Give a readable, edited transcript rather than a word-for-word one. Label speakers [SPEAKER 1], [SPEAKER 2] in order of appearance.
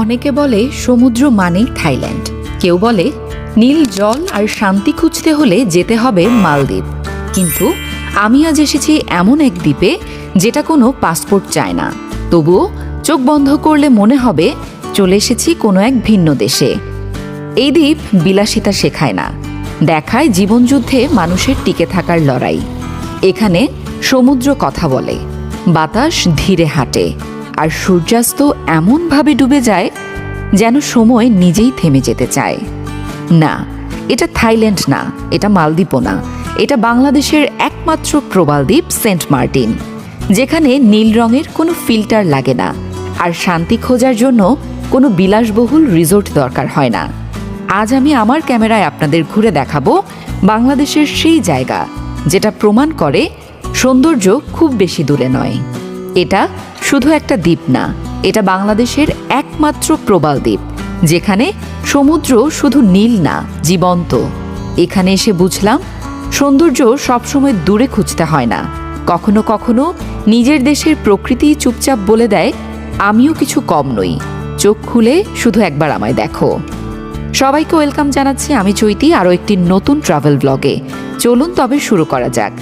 [SPEAKER 1] অনেকে বলে সমুদ্র মানেই থাইল্যান্ড, কেউ বলে নীল জল আর শান্তি খুঁজতে হলে যেতে হবে মালদ্বীপ। কিন্তু আমি আজ এসেছি এমন এক দ্বীপে যেটা কোনো পাসপোর্ট চায় না, তবুও চোখ বন্ধ করলে মনে হবে চলে এসেছি কোনো এক ভিন্ন দেশে। এই দ্বীপ বিলাসিতা শেখায় না, দেখায় জীবনযুদ্ধে মানুষের টিকে থাকার লড়াই। এখানে সমুদ্র কথা বলে, বাতাস ধীরে হাঁটে, আর সূর্যাস্ত এমনভাবে ডুবে যায় যেন সময় নিজেই থেমে যেতে চায়। না, এটা থাইল্যান্ড না, এটা মালদ্বীপও না, এটা বাংলাদেশের একমাত্র প্রবাল দ্বীপ সেন্ট মার্টিন, যেখানে নীল রঙের কোনো ফিল্টার লাগে না, আর শান্তি খোঁজার জন্য কোনো বিলাসবহুল রিসোর্ট দরকার হয় না। আজ আমি আমার ক্যামেরায় আপনাদের ঘুরে দেখাবো বাংলাদেশের সেই জায়গা যেটা প্রমাণ করে সৌন্দর্য খুব বেশি দূরে নয়। এটা শুধু একটা দ্বীপ না, এটা বাংলাদেশের একমাত্র প্রবাল দ্বীপ, যেখানে সমুদ্র শুধু নীল না, জীবন্ত। এখানে এসে বুঝলাম সৌন্দর্য সবসময় দূরে খুঁজতে হয় না, কখনো কখনো নিজের দেশের প্রকৃতি চুপচাপ বলে দেয় আমিও কিছু কম নই, চোখ খুলে শুধু একবার আমায় দেখো। সবাইকে ওয়েলকাম জানাচ্ছি আমি চৈতি আরও একটি নতুন ট্রাভেল ব্লগে। চলুন তবে শুরু করা যাক।